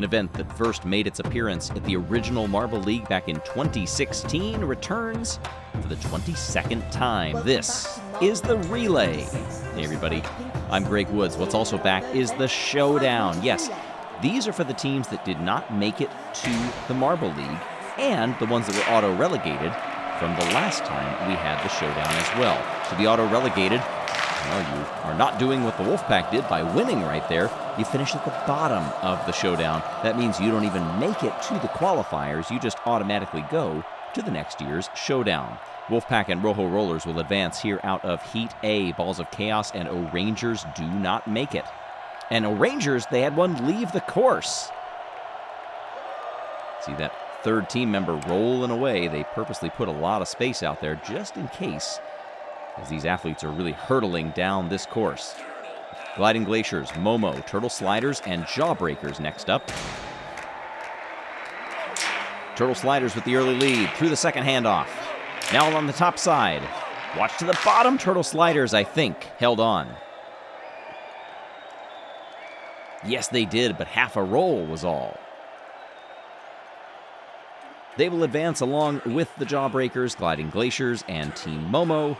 An event that first made its appearance at the original Marble League back in 2016 returns for the 22nd time. This is the Relay. Hey everybody, I'm Greg Woods. What's also back is the Showdown. Yes, these are for the teams that did not make it to the Marble League and the ones that were auto-relegated from the last time we had the Showdown as well. To be auto-relegated, well, you are not doing what the Wolfpack did by winning right there. You finish at the bottom of the Showdown. That means you don't even make it to the qualifiers. You just automatically go to the next year's Showdown. Wolfpack and Rojo Rollers will advance here out of Heat A. Balls of Chaos and O-Rangers do not make it. And O-Rangers, they had one leave the course. See that third team member rolling away. They purposely put a lot of space out there just in case, as these athletes are really hurtling down this course. Gliding Glaciers, Momo, Turtle Sliders, and Jawbreakers next up. Turtle Sliders with the early lead through the second handoff. Now on the top side. Watch to the bottom. Turtle Sliders, I think, held on. Yes, they did, but half a roll was all. They will advance along with the Jawbreakers, Gliding Glaciers, and Team Momo.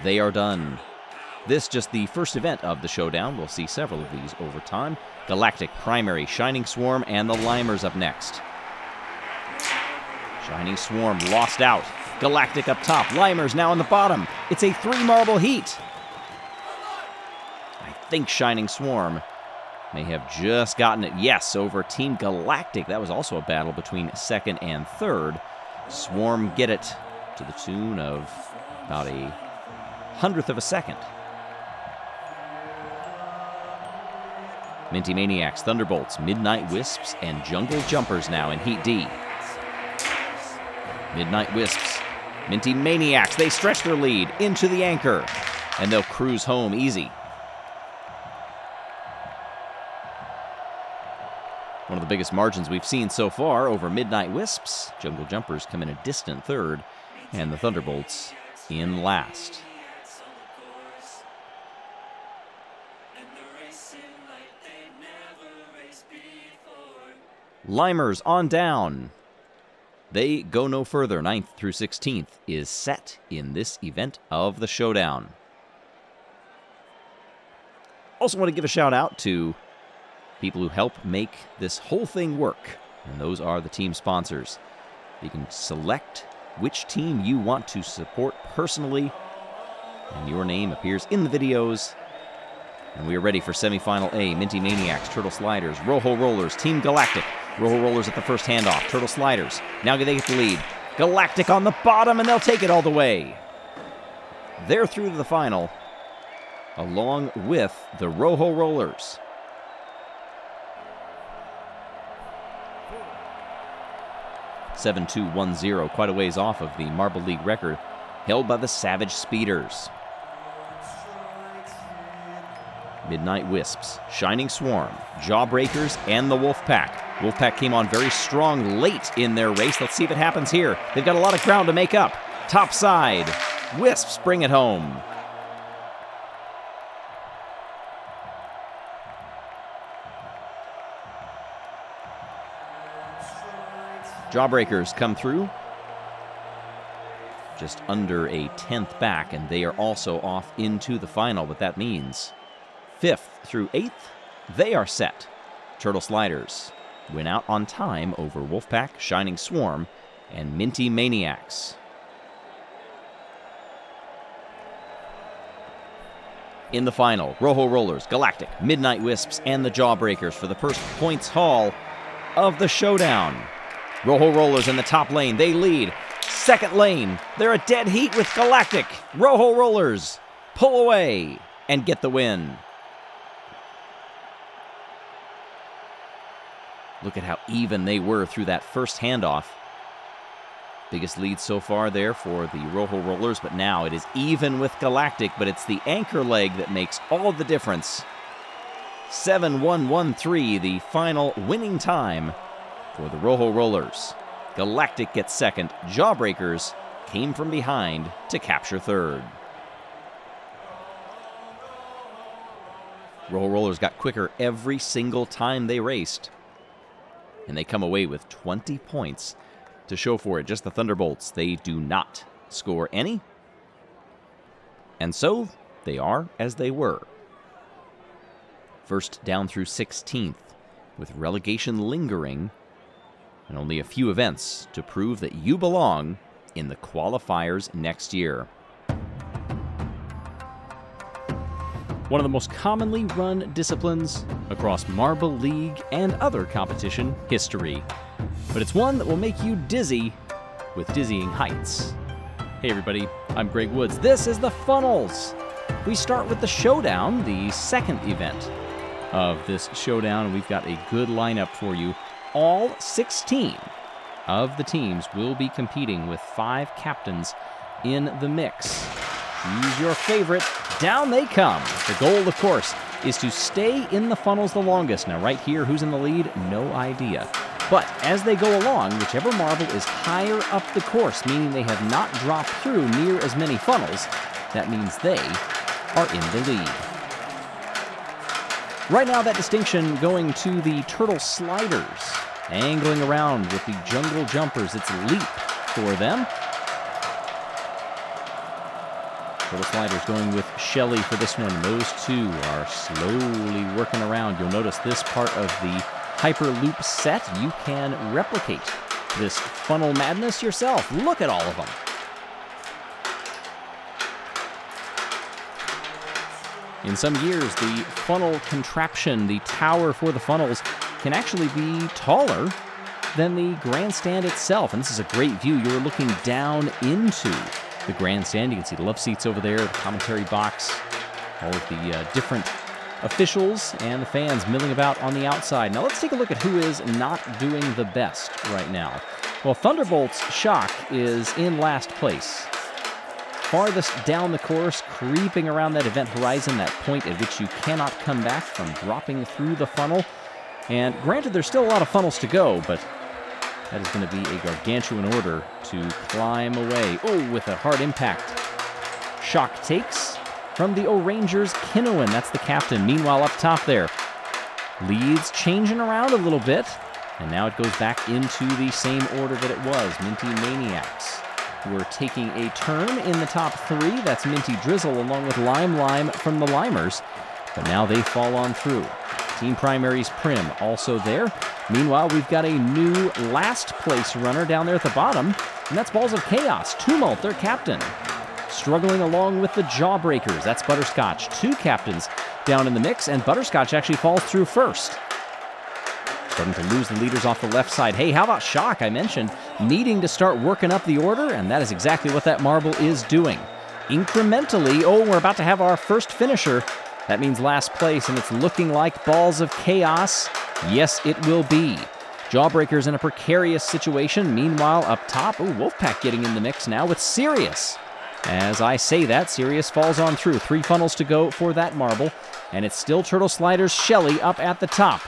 They are done. This just the first event of the Showdown. We'll see several of these over time. Galactic, Primary, Shining Swarm, and the Limers up next. Shining Swarm lost out. Galactic up top. Limers now on the bottom. It's a 3-marble heat. I think Shining Swarm may have just gotten it. Yes, over Team Galactic. That was also a battle between second and third. Swarm get it to the tune of about a 100th of a second. Minty Maniacs, Thunderbolts, Midnight Wisps, and Jungle Jumpers now in Heat D. Midnight Wisps, Minty Maniacs, they stretch their lead into the anchor, and they'll cruise home easy. One of the biggest margins we've seen so far over Midnight Wisps. Jungle Jumpers come in a distant third, and the Thunderbolts in last. Limers on down. They go no further. 9th through 16th is set in this event of the Showdown. Also want to give a shout out to people who help make this whole thing work, and those are the team sponsors. You can select which team you want to support personally, and your name appears in the videos. And we are ready for semifinal A. Minty Maniacs, Turtle Sliders, Rojo Rollers, Team Galactic. Rojo Rollers at the first handoff. Turtle Sliders. Now they get the lead. Galactic on the bottom, and they'll take it all the way. They're through to the final, along with the Rojo Rollers. (7-2-1-0), quite a ways off of the Marble League record, held by the Savage Speeders. Midnight Wisps, Shining Swarm, Jawbreakers, and the Wolfpack. Wolfpack came on very strong late in their race. Let's see if it happens here. They've got a lot of ground to make up. Top side, Wisps bring it home. Jawbreakers come through. Just under a 10th back, and they are also off into the final. What that means, 5th through 8th, they are set. Turtle Sliders win out on time over Wolfpack, Shining Swarm, and Minty Maniacs. In the final, Rojo Rollers, Galactic, Midnight Wisps, and the Jawbreakers for the first points haul of the Showdown. Rojo Rollers in the top lane, they lead. Second lane, they're a dead heat with Galactic. Rojo Rollers pull away and get the win. Look at how even they were through that first handoff. Biggest lead so far there for the Rojo Rollers, but now it is even with Galactic, but it's the anchor leg that makes all the difference. 7-1-1-3, the final winning time for the Rojo Rollers. Galactic gets second. Jawbreakers came from behind to capture third. Rojo Rollers got quicker every single time they raced. and they come away with 20 points to show for it. Just the Thunderbolts, they do not score any. And so they are as they were. First down through 16th, with relegation lingering and only a few events to prove that you belong in the qualifiers next year. One of the most commonly run disciplines across Marble League and other competition history. But it's one that will make you dizzy with dizzying heights. Hey everybody, I'm Greg Woods. This is the Funnels. We start with the Showdown, the second event of this Showdown, and we've got a good lineup for you. All 16 of the teams will be competing with 5 captains in the mix. Choose your favorite. Down they come. The goal, of course, is to stay in the funnels the longest. Now, right here, who's in the lead? No idea. But as they go along, whichever marble is higher up the course, meaning they have not dropped through near as many funnels, that means they are in the lead. Right now, that distinction going to the Turtle Sliders. Angling around with the Jungle Jumpers. It's leap for them. Turtle Sliders going with Jelle for this one. Those two are slowly working around. You'll notice this part of the Hyperloop set. You can replicate this funnel madness yourself. Look at all of them. In some years, the funnel contraption, the tower for the funnels, can actually be taller than the grandstand itself. And this is a great view. You're looking down into the grandstand. You can see the love seats over there, the commentary box, all of the different officials and the fans milling about on the outside. Now let's take a look at who is not doing the best right now. Well, Thunderbolt's Shock is in last place. Farthest down the course, creeping around that event horizon, that point at which you cannot come back from dropping through the funnel. And granted, there's still a lot of funnels to go, but that is going to be a gargantuan order to climb away. Oh, with a hard impact. Shock takes from the O'Rangers Kinnowan. That's the captain. Meanwhile, up top there, leads changing around a little bit. And now it goes back into the same order that it was. Minty Maniacs were taking a turn in the top 3. That's Minty Drizzle along with Lime from the Limers. But now they fall on through. Team Primaries Prim also there. Meanwhile, we've got a new last place runner down there at the bottom, and that's Balls of Chaos. Tumult, their captain. Struggling along with the Jawbreakers. That's Butterscotch. 2 captains down in the mix, and Butterscotch actually falls through first. Starting to lose the leaders off the left side. Hey, how about Shock? I mentioned needing to start working up the order, and that is exactly what that marble is doing. Incrementally, oh, we're about to have our first finisher. That means last place, and it's looking like Balls of Chaos. Yes, it will be. Jawbreakers in a precarious situation. Meanwhile, up top, Wolfpack getting in the mix now with Sirius. As I say that, Sirius falls on through. 3 funnels to go for that marble, and it's still Turtle Sliders Jelle up at the top.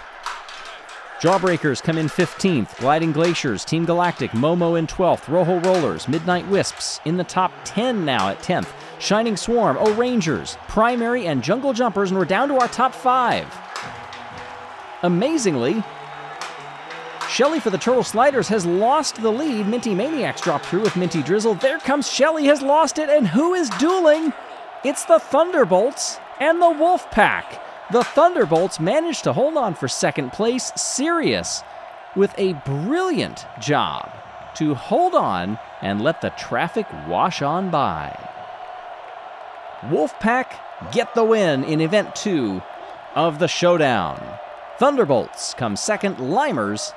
Jawbreakers come in 15th. Gliding Glaciers, Team Galactic, Momo in 12th. Rojo Rollers, Midnight Wisps in the top 10 now at 10th. Shining Swarm, O'Rangers, Primary, and Jungle Jumpers, and we're down to our top 5. Amazingly, Jelle for the Turtle Sliders has lost the lead. Minty Maniacs dropped through with Minty Drizzle. There comes Jelle, has lost it, and who is dueling? It's the Thunderbolts and the Wolfpack. The Thunderbolts managed to hold on for second place. Sirius with a brilliant job to hold on and let the traffic wash on by. Wolfpack get the win in Event 2 of the Showdown. Thunderbolts come second. Limers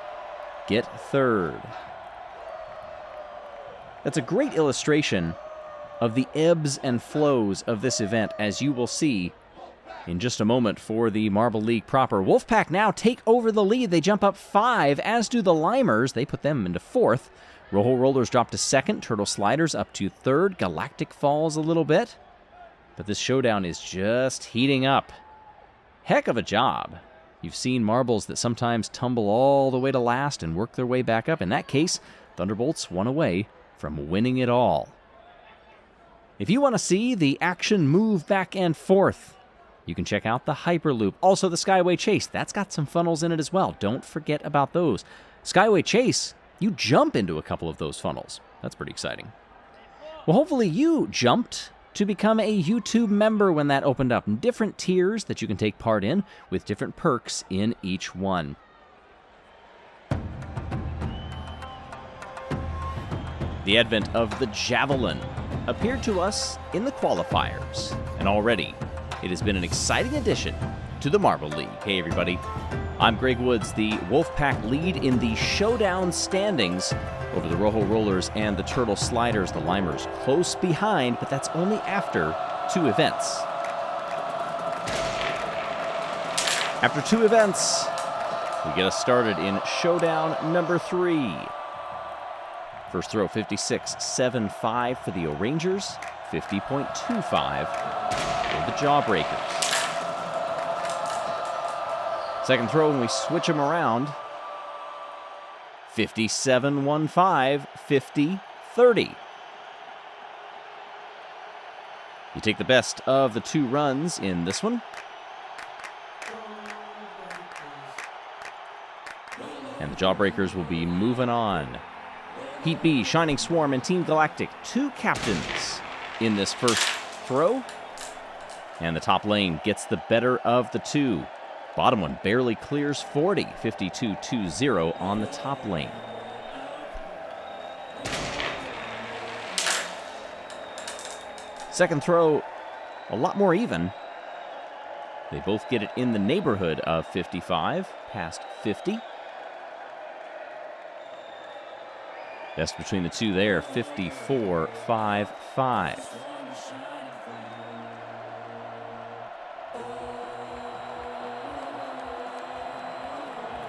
get third. That's a great illustration of the ebbs and flows of this event, as you will see in just a moment for the Marble League proper. Wolfpack now take over the lead. They jump up 5, as do the Limers. They put them into 4th. Rojo Rollers drop to 2nd. Turtle Sliders up to 3rd. Galactic falls a little bit. But this showdown is just heating up. Heck of a job. You've seen marbles that sometimes tumble all the way to last and work their way back up. In that case, Thunderbolts one away from winning it all. If you want to see the action move back and forth, you can check out the Hyperloop. Also the Skyway Chase. That's got some funnels in it as well. Don't forget about those. Skyway Chase, you jump into a couple of those funnels. That's pretty exciting. Well, hopefully you jumped to become a YouTube member when that opened up. Different tiers that you can take part in with different perks in each one. The advent of the Javelin appeared to us in the qualifiers, and already it has been an exciting addition to the Marble League. Hey everybody, I'm Greg Woods, the Wolfpack lead in the Showdown standings over the Rojo Rollers and the Turtle Sliders. The Limers close behind, but that's only after 2 events. After 2 events, we get us started in Showdown number 3. First throw, 56.75 for the O'Rangers, 50.25 for the Jawbreakers. Second throw, when we switch them around, 57.15, 50.30. You take the best of the 2 runs in this one. And the Jawbreakers will be moving on. Heat B, Shining Swarm, and Team Galactic, 2 captains in this first throw. And the top lane gets the better of the 2. Bottom one barely clears 40, 52.20 on the top lane. Second throw, a lot more even. They both get it in the neighborhood of 55, past 50. Best between the 2 there, 54.55.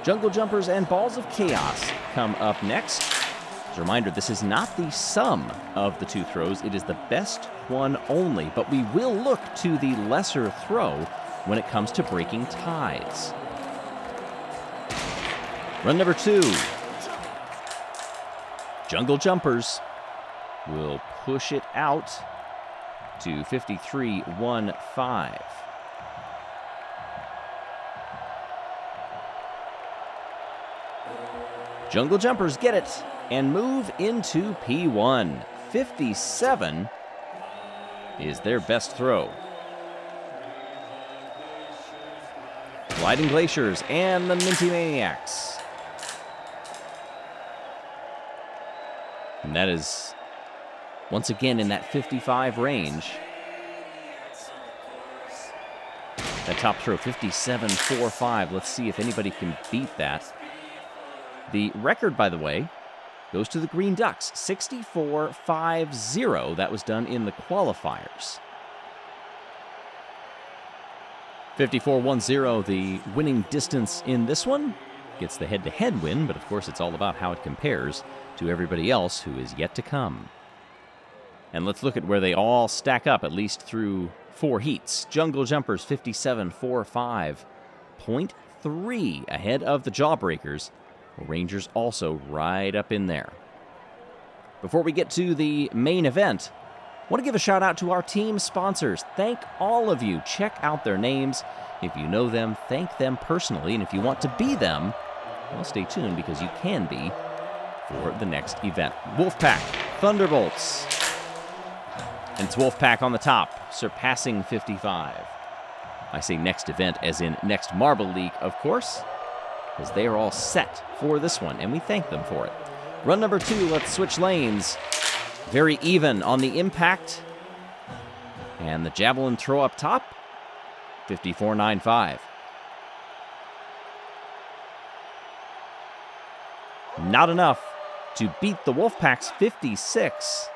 Jungle Jumpers and Balls of Chaos come up next. As a reminder, this is not the sum of the 2 throws. It is the best one only, but we will look to the lesser throw when it comes to breaking ties. Run number 2. Jungle Jumpers will push it out to 53.15. Jungle Jumpers get it and move into P1. 57 is their best throw. Gliding Glaciers and the Minty Maniacs. And that is, once again, in that 55 range. That top throw, 57.45. Let's see if anybody can beat that. The record, by the way, goes to the Green Ducks, 64.50. That was done in the qualifiers. 54.10, the winning distance in this one. Gets the head-to-head win, but of course it's all about how it compares to everybody else who is yet to come. And let's look at where they all stack up, at least through 4 heats. Jungle Jumpers, 57.45. 0.3 ahead of the Jawbreakers. Rangers also right up in there. Before we get to the main event, I want to give a shout out to our team sponsors. Thank all of you. Check out their names. If you know them, thank them personally. And if you want to be them, well, stay tuned because you can be for the next event. Wolfpack, Thunderbolts. And it's Wolfpack on the top, surpassing 55. I say next event as in next Marble League, of course, because they are all set for this one, and we thank them for it. Run number 2, let's switch lanes. Very even on the impact. And the Javelin throw up top, 54.95. Not enough to beat the Wolfpack's 56.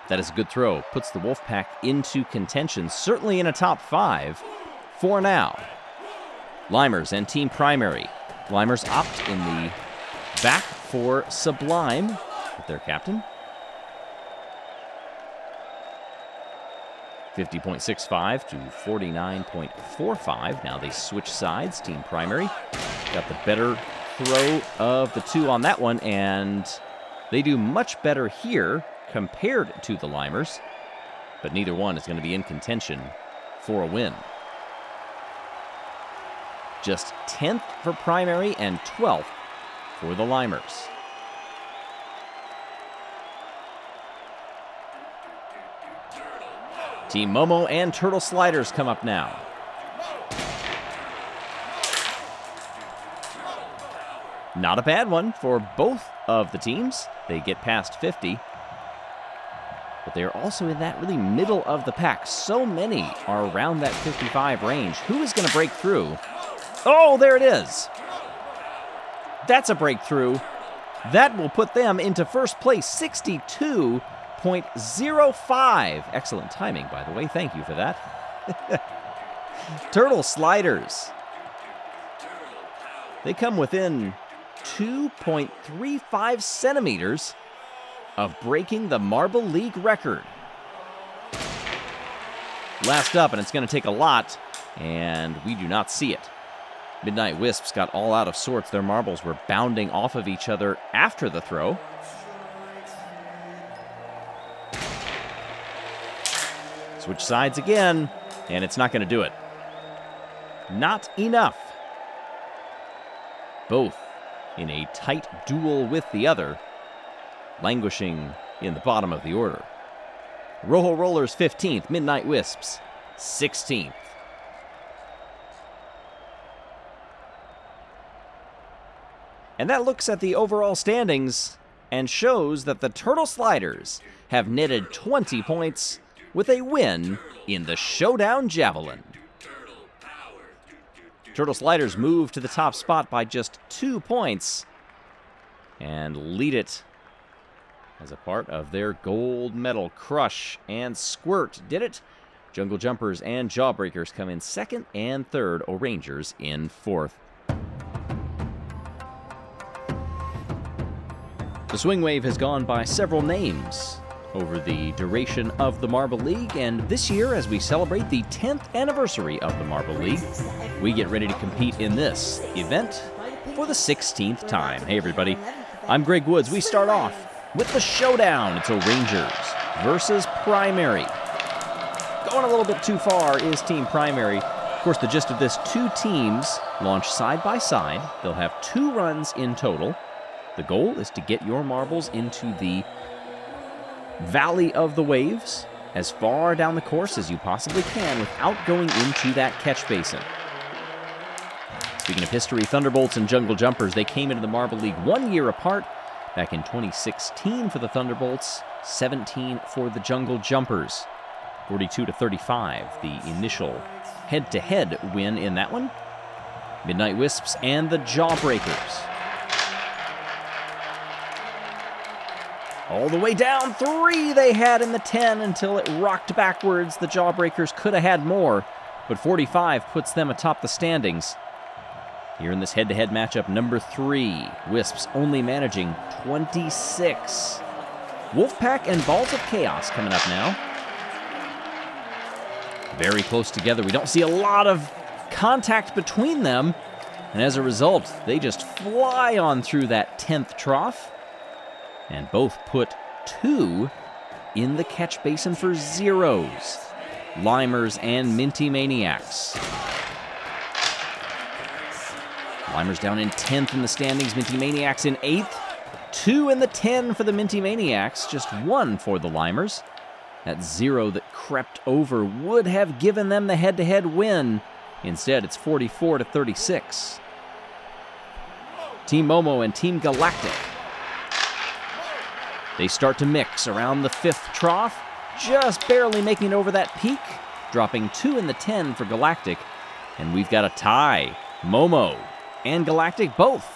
That is a good throw. Puts the Wolfpack into contention, certainly in a top 5 for now. Limers and Team Primary. Limers opt in the back for Sublime with their captain. 50.65 to 49.45. Now they switch sides. Team Primary got the better throw of the 2 on that one, and they do much better here compared to the Limers, but neither one is going to be in contention for a win. Just 10th for Primary and 12th for the Limers. Team Momo and Turtle Sliders come up now. Not a bad one for both of the teams. They get past 50. But they're also in that really middle of the pack. So many are around that 55 range. Who is going to break through? Oh, there it is. That's a breakthrough. That will put them into first place, 62.05. Excellent timing, by the way. Thank you for that. Turtle Sliders. They come within 2.35 centimeters of breaking the Marble League record. Last up, and it's going to take a lot, and we do not see it. Midnight Wisps got all out of sorts. Their marbles were bounding off of each other after the throw. Switch sides again, and it's not going to do it. Not enough. Both in a tight duel with the other, languishing in the bottom of the order. Rojo Rollers 15th, Midnight Wisps 16th. And that looks at the overall standings and shows that the Turtle Sliders have netted 20 points with a win in the Showdown Javelin. Turtle Sliders move to the top spot by just 2 points and lead it as a part of their gold medal. Crush and Squirt did it. Jungle Jumpers and Jawbreakers come in second and third. Orangers in fourth. The Swing Wave has gone by several names over the duration of the Marble League, and this year, as we celebrate the 10th anniversary of the Marble League, we get ready to compete in this event for the 16th time. Hey everybody, I'm Greg Woods. We start off with the Showdown. It's Orangers versus Primary. Going a little bit too far is Team Primary. Of course, the gist of this, 2 teams launch side by side. They'll have 2 runs in total. The goal is to get your marbles into the Valley of the Waves as far down the course as you possibly can without going into that catch basin. Speaking of history, Thunderbolts and Jungle Jumpers, they came into the Marble League 1 year apart, back in 2016 for the Thunderbolts, 17 for the Jungle Jumpers. 42-35, the initial head-to-head win in that one. Midnight Wisps and the Jawbreakers. All the way down, 3 they had in the 10 until it rocked backwards. The Jawbreakers could have had more, but 45 puts them atop the standings. Here in this head-to-head matchup, number 3, Wisps only managing 26. Wolfpack and Balls of Chaos coming up now. Very close together. We don't see a lot of contact between them, and as a result, they just fly on through that 10th trough. And both put 2 in the catch basin for zeros. Limers and Minty Maniacs. Limers down in 10th in the standings. Minty Maniacs in 8th. 2 in the 10 for the Minty Maniacs. Just 1 for the Limers. That 0 that crept over would have given them the head-to-head win. Instead, it's 44-36. Team Momo and Team Galactic. They start to mix around the 5th trough, just barely making it over that peak, dropping 2 in the 10 for Galactic, and we've got a tie. Momo and Galactic both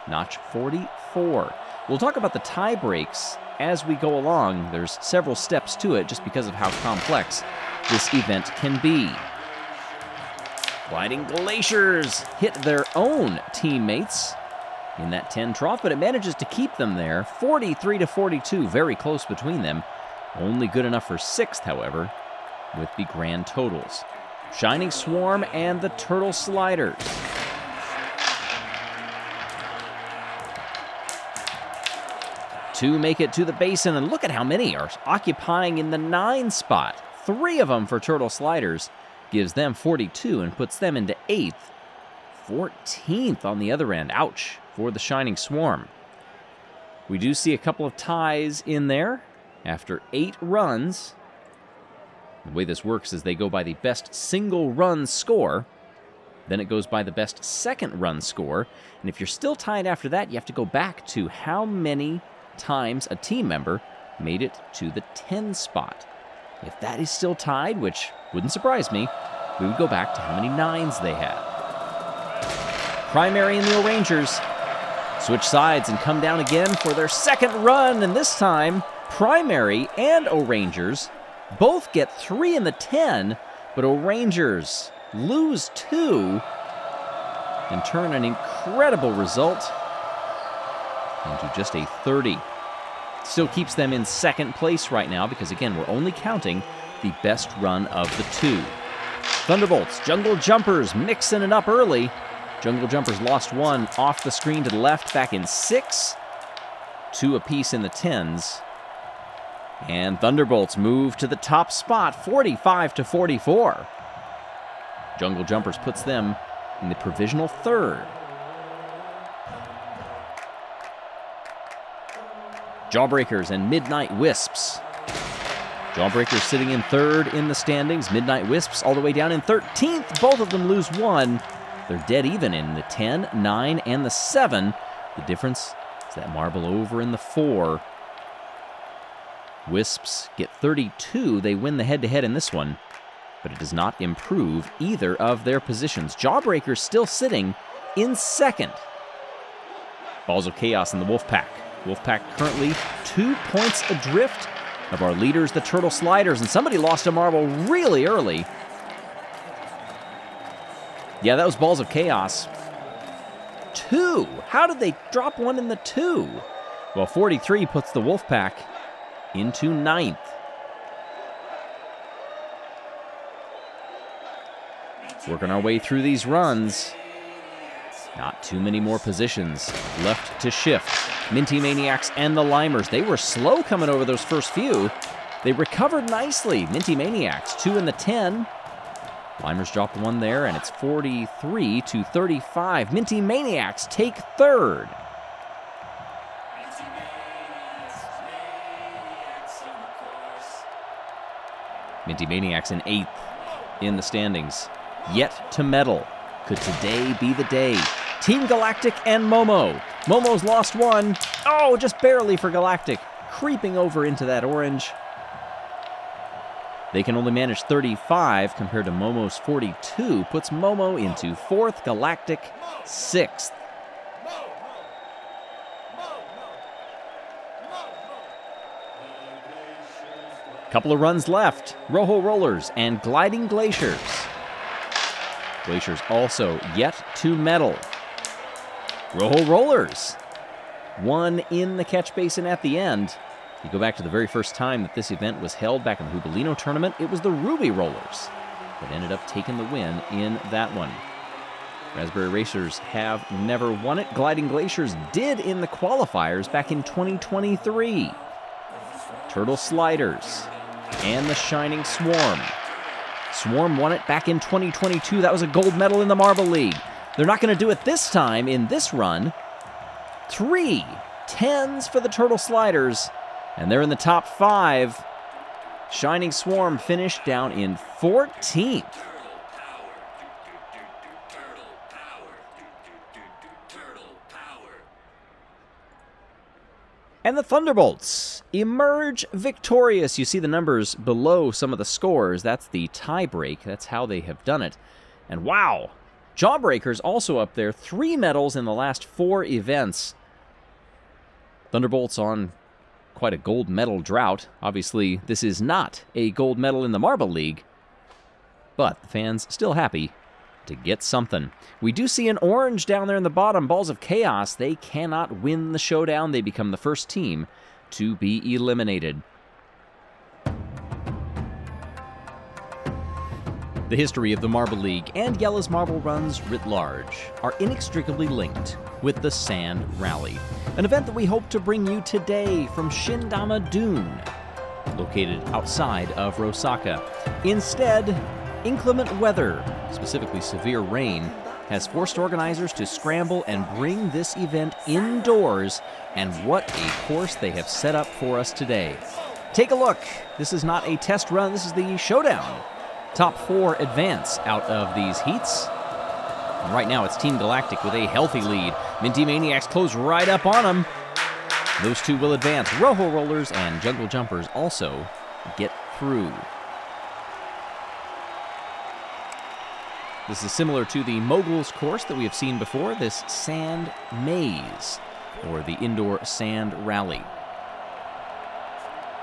notch 44. We'll talk about the tie breaks as we go along. There's several steps to it just because of how complex this event can be. Gliding Glaciers hit their own teammates in that 10 trough, but it manages to keep them there. 43-42, very close between them. Only good enough for 6th, however, with the grand totals. Shining Swarm and the Turtle Sliders. Two make it to the basin, and look at how many are occupying in the 9 spot. 3 of them for Turtle Sliders gives them 42 and puts them into 8th. 14th on the other end. Ouch for the Shining Swarm. We do see a couple of ties in there after 8 runs. The way this works is they go by the best single run score. Then it goes by the best second run score. And if you're still tied after that, you have to go back to how many times a team member made it to the 10 spot. If that is still tied, which wouldn't surprise me, we would go back to how many 9s they had. Primary and the O'Rangers switch sides and come down again for their second run, and this time, Primary and O'Rangers both get 3 in the 10, but O'Rangers lose 2 and turn an incredible result into just a 30. Still keeps them in second place right now because, again, we're only counting the best run of the 2. Thunderbolts, Jungle Jumpers mixing it up early. Jungle Jumpers lost 1 off the screen to the left back in 6. 2 apiece in the 10s. And Thunderbolts move to the top spot, 45-44. Jungle Jumpers puts them in the provisional 3rd. Jawbreakers and Midnight Wisps. Jawbreakers sitting in 3rd in the standings. Midnight Wisps all the way down in 13th. Both of them lose 1. They're dead even in the 10, 9, and the 7. The difference is that marble over in the 4. Wisps get 32. They win the head-to-head in this one, but it does not improve either of their positions. Jawbreakers still sitting in 2nd. Balls of Chaos in the Wolfpack. Wolfpack currently 2 points adrift of our leaders, the Turtle Sliders, and somebody lost a marble really early. Yeah, that was Balls of Chaos. 2. How did they drop 1 in the 2? Well, 43 puts the Wolfpack into 9th. Working our way through these runs. Not too many more positions left to shift. Minty Maniacs and the Limers, they were slow coming over those first few. They recovered nicely. Minty Maniacs, 2 in the 10. Limers dropped 1 there, and it's 43-35. Minty Maniacs take 3rd. Minty Maniacs in 8th in the standings. Yet to medal. Could today be the day? Team Galactic and Momo. Momo's lost 1. Oh, just barely for Galactic. Creeping over into that orange. They can only manage 35 compared to Momo's 42. Puts Momo into 4th, Galactic 6th. Couple of runs left. Rojo Rollers and Gliding Glaciers. Glaciers also yet to medal. Rojo Rollers. 1 in the catch basin at the end. You go back to the very first time that this event was held back in the Hubalino tournament, it was the Ruby Rollers that ended up taking the win in that one. Raspberry Racers have never won it. Gliding Glaciers did in the qualifiers back in 2023. Turtle Sliders and the Shining Swarm. Swarm won it back in 2022. That was a gold medal in the Marble League. They're not going to do it this time in this run. 3 10s for the Turtle Sliders, and they're in the top 5. Shining Swarm finished down in 14th. And the Thunderbolts emerge victorious. You see the numbers below some of the scores. That's the tie break. That's how they have done it. And wow, Jawbreakers also up there. 3 medals in the last 4 events. Thunderbolts on quite a gold medal drought. Obviously, this is not a gold medal in the Marble League, but the fans still happy to get something. We do see an orange down there in the bottom, Balls of Chaos. They cannot win the showdown. They become the first team to be eliminated. The history of the Marble League and Jelle's marble runs writ large are inextricably linked with the Sand Rally, an event that we hope to bring you today from Shindama Dune, located outside of Rosaka. Instead, inclement weather, specifically severe rain, has forced organizers to scramble and bring this event indoors, and what a course they have set up for us today. Take a look. This is not a test run, this is the showdown. Top 4 advance out of these heats. And right now it's Team Galactic with a healthy lead. Minty Maniacs close right up on them. Those two will advance. Rojo Rollers and Jungle Jumpers also get through. This is similar to the Moguls course that we have seen before, this Sand Maze, or the Indoor Sand Rally.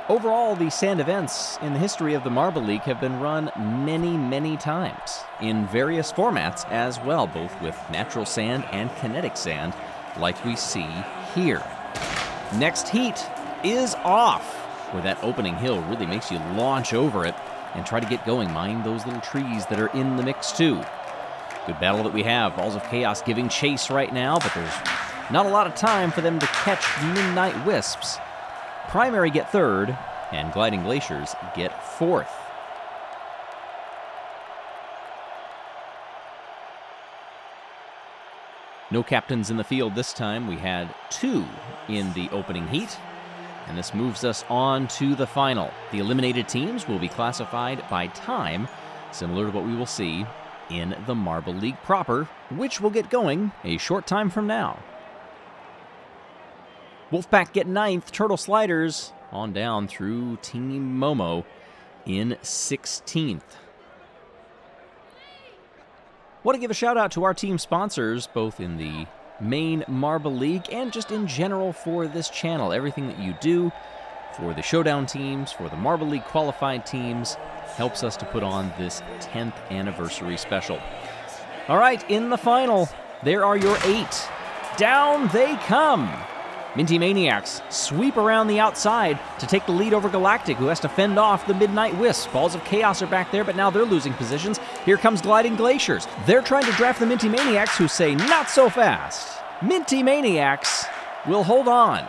Overall, the sand events in the history of the Marble League have been run many, many times, in various formats as well, both with natural sand and kinetic sand, like we see here. Next heat is off, where that opening hill really makes you launch over it and try to get going. Mind those little trees that are in the mix too. Good battle that we have. Balls of Chaos giving chase right now, but there's not a lot of time for them to catch Midnight Wisps. Primary get third, and Gliding Glaciers get fourth. No captains in the field this time. We had 2 in the opening heat, and this moves us on to the final. The eliminated teams will be classified by time, similar to what we will see in the Marble League proper, which will get going a short time from now. Wolfpack get 9th, Turtle Sliders on down through Team Momo in 16th. Want to give a shout out to our team sponsors, both in the main Marble League and just in general for this channel. Everything that you do for the Showdown teams, for the Marble League qualified teams, helps us to put on this 10th anniversary special. All right, in the final, there are your 8. Down they come. Minty Maniacs sweep around the outside to take the lead over Galactic, who has to fend off the Midnight Wisp. Balls of Chaos are back there, but now they're losing positions. Here comes Gliding Glaciers. They're trying to draft the Minty Maniacs, who say, not so fast. Minty Maniacs will hold on.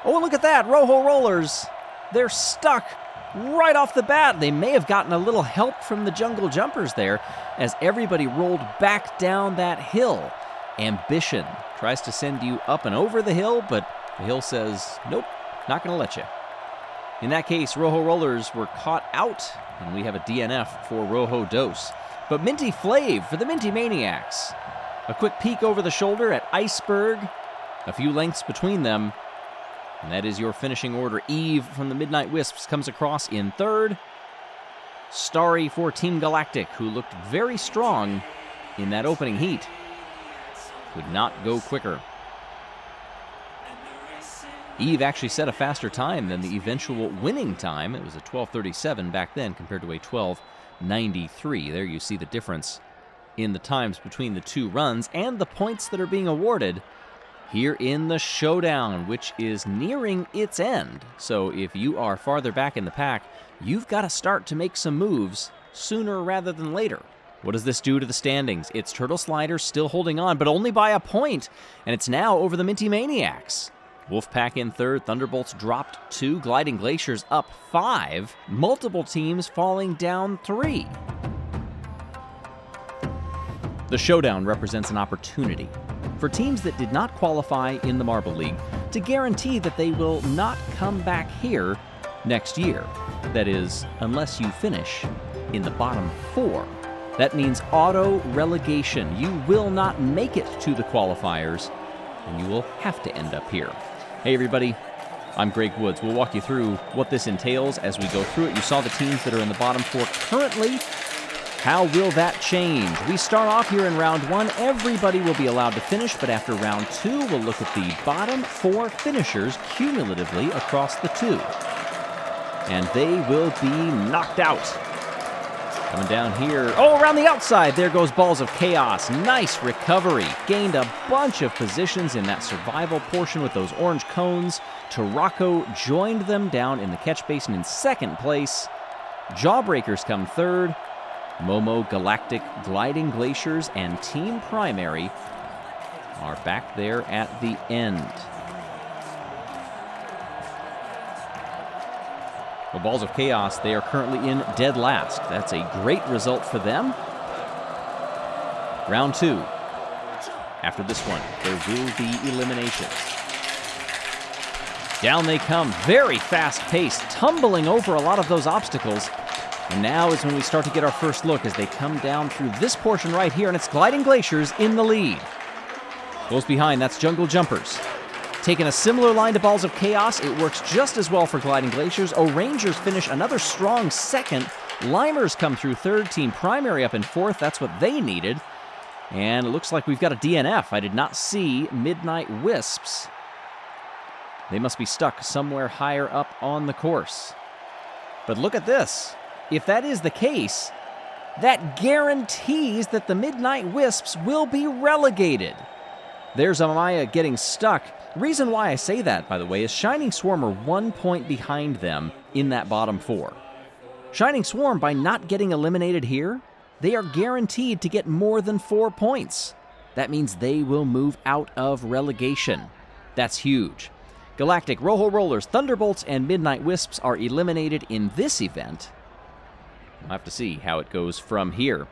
Oh, look at that. Rojo Rollers. They're stuck right off the bat. They may have gotten a little help from the Jungle Jumpers there as everybody rolled back down that hill. Ambition tries to send you up and over the hill, but the hill says, nope, not going to let you. In that case, Rojo Rollers were caught out, and we have a DNF for Rojo Dos. But Minty Flav for the Minty Maniacs. A quick peek over the shoulder at Iceberg, a few lengths between them, and that is your finishing order. Eve from the Midnight Wisps comes across in 3rd. Starry for Team Galactic, who looked very strong in that opening heat. Could not go quicker. Eve actually set a faster time than the eventual winning time. It was a 12:37 back then compared to a 12:93. There you see the difference in the times between the 2 runs and the points that are being awarded here in the showdown, which is nearing its end. So if you are farther back in the pack, you've got to start to make some moves sooner rather than later. What does this do to the standings? It's Turtle Sliders still holding on, but only by a point, and it's now over the Minty Maniacs. Wolfpack in 3rd, Thunderbolts dropped 2, Gliding Glaciers up 5, multiple teams falling down 3. The showdown represents an opportunity for teams that did not qualify in the Marble League to guarantee that they will not come back here next year. That is, unless you finish in the bottom 4. That means auto relegation. You will not make it to the qualifiers, and you will have to end up here. Hey everybody, I'm Greg Woods. We'll walk you through what this entails as we go through it. You saw the teams that are in the bottom 4 currently. How will that change? We start off here in round 1. Everybody will be allowed to finish, but after round 2, we'll look at the bottom 4 finishers cumulatively across the 2. And they will be knocked out. Coming down here, oh, around the outside, there goes Balls of Chaos. Nice recovery. Gained a bunch of positions in that survival portion with those orange cones. Tarako joined them down in the catch basin in 2nd place. Jawbreakers come 3rd. Momo, Galactic, Gliding Glaciers, and Team Primary are back there at the end. Well, Balls of Chaos, they are currently in dead last. That's a great result for them. Round 2. After this one, there will be eliminations. Down they come, very fast-paced, tumbling over a lot of those obstacles. And now is when we start to get our first look as they come down through this portion right here, and it's Gliding Glaciers in the lead. Close behind, that's Jungle Jumpers. Taking a similar line to Balls of Chaos, it works just as well for Gliding Glaciers. Rangers finish another strong second. Limers come through third, Team Primary up in fourth. That's what they needed. And it looks like we've got a DNF. I did not see Midnight Wisps. They must be stuck somewhere higher up on the course. But look at this. If that is the case, that guarantees that the Midnight Wisps will be relegated. There's Amaya getting stuck. Reason why I say that, by the way, is Shining Swarm are 1 point behind them in that bottom 4. Shining Swarm, by not getting eliminated here, they are guaranteed to get more than 4 points. That means they will move out of relegation. That's huge. Galactic, Rojo Rollers, Thunderbolts, and Midnight Wisps are eliminated in this event. We'll have to see how it goes from here.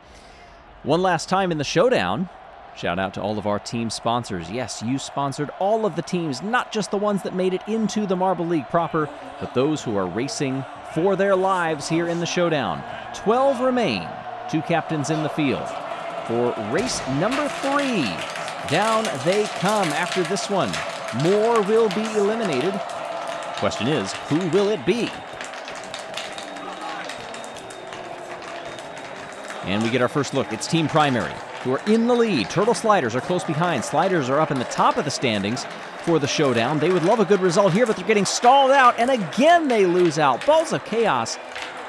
One last time in the showdown. Shout out to all of our team sponsors. Yes, you sponsored all of the teams, not just the ones that made it into the Marble League proper, but those who are racing for their lives here in the showdown. 12 remain, 2 captains in the field. For race number 3, down they come after this one. More will be eliminated. Question is, who will it be? And we get our first look. It's Team Primary, who are in the lead. Turtle Sliders are close behind. Sliders are up in the top of the standings for the showdown. They would love a good result here, but they're getting stalled out, and again they lose out. Balls of Chaos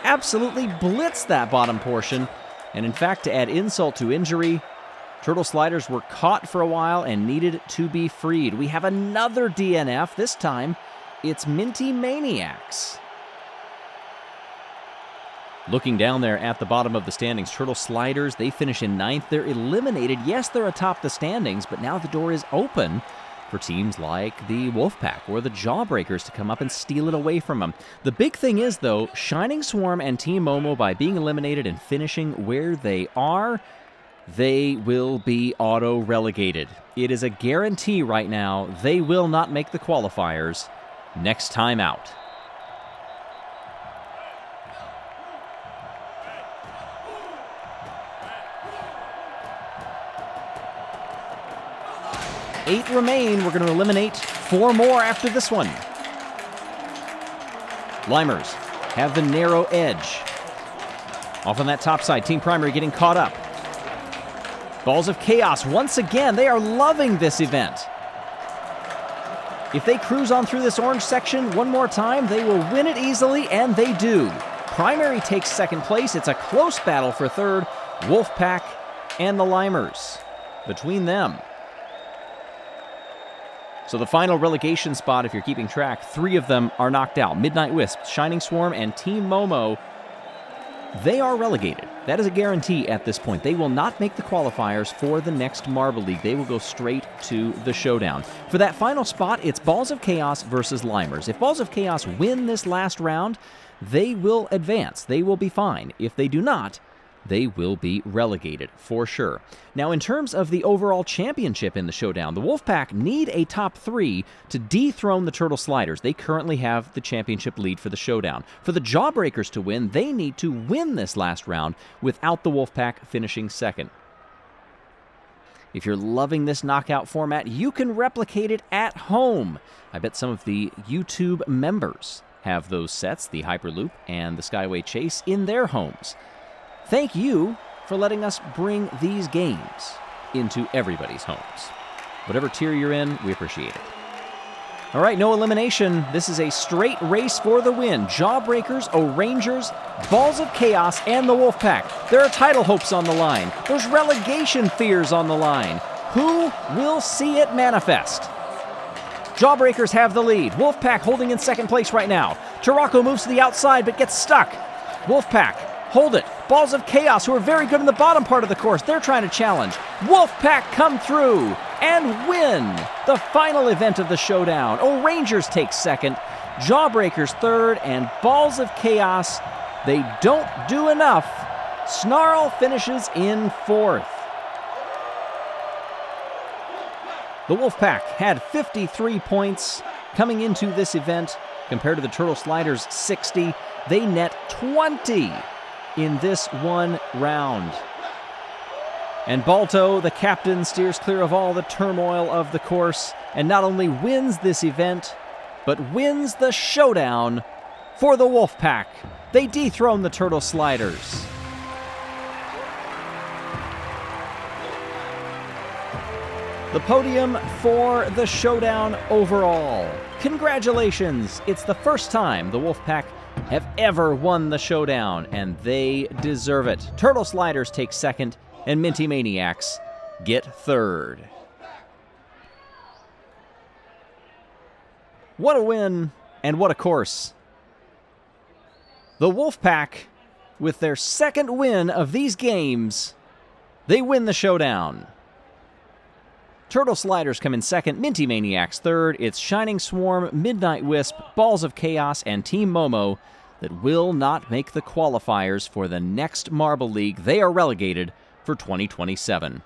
absolutely blitz that bottom portion. And in fact, to add insult to injury, Turtle Sliders were caught for a while and needed to be freed. We have another DNF. This time, it's Minty Maniacs. Looking down there at the bottom of the standings, Turtle Sliders, they finish in 9th. They're eliminated. Yes, they're atop the standings, but now the door is open for teams like the Wolfpack or the Jawbreakers to come up and steal it away from them. The big thing is, though, Shining Swarm and Team Momo, by being eliminated and finishing where they are, they will be auto-relegated. It is a guarantee right now they will not make the qualifiers next time out. Eight remain. We're going to eliminate 4 more after this one. Limers have the narrow edge. Off on that top side, Team Primary getting caught up. Balls of Chaos, once again, they are loving this event. If they cruise on through this orange section one more time, they will win it easily, and they do. Primary takes second place. It's a close battle for third. Wolfpack and the Limers. Between them. So the final relegation spot, if you're keeping track, 3 of them are knocked out. Midnight Wisp, Shining Swarm, and Team Momo, they are relegated. That is a guarantee at this point. They will not make the qualifiers for the next Marble League. They will go straight to the showdown. For that final spot, it's Balls of Chaos versus Limers. If Balls of Chaos win this last round, they will advance. They will be fine. If they do not, they will be relegated for sure. Now, in terms of the overall championship in the showdown, the Wolfpack need a top 3 to dethrone the Turtle Sliders. They currently have the championship lead for the showdown. For the Jawbreakers to win, they need to win this last round without the Wolfpack finishing second. If you're loving this knockout format, you can replicate it at home. I bet some of the YouTube members have those sets, the Hyperloop and the Skyway Chase, in their homes. Thank you for letting us bring these games into everybody's homes. Whatever tier you're in, we appreciate it. All right, no elimination. This is a straight race for the win. Jawbreakers, O'Rangers, Balls of Chaos, and the Wolfpack. There are title hopes on the line. There's relegation fears on the line. Who will see it manifest? Jawbreakers have the lead. Wolfpack holding in second place right now. Tarako moves to the outside but gets stuck. Wolfpack, hold it. Balls of Chaos, who are very good in the bottom part of the course, they're trying to challenge. Wolfpack come through and win the final event of the showdown. O'Rangers take second. Jawbreakers third, and Balls of Chaos, they don't do enough. Snarl finishes in fourth. The Wolfpack had 53 points coming into this event compared to the Turtle Sliders' 60. They net 20 in this one round. And Balto, the captain, steers clear of all the turmoil of the course and not only wins this event, but wins the showdown for the Wolfpack. They dethrone the Turtle Sliders. The podium for the showdown overall. Congratulations! It's the first time the Wolfpack have ever won the showdown, and they deserve it. Turtle Sliders take second, and Minty Maniacs get third. What a win, and what a course. The Wolfpack, with their second win of these games, they win the showdown. Turtle Sliders come in second, Minty Maniacs third. It's Shining Swarm, Midnight Wisp, Balls of Chaos, and Team Momo that will not make the qualifiers for the next Marble League. They are relegated for 2027.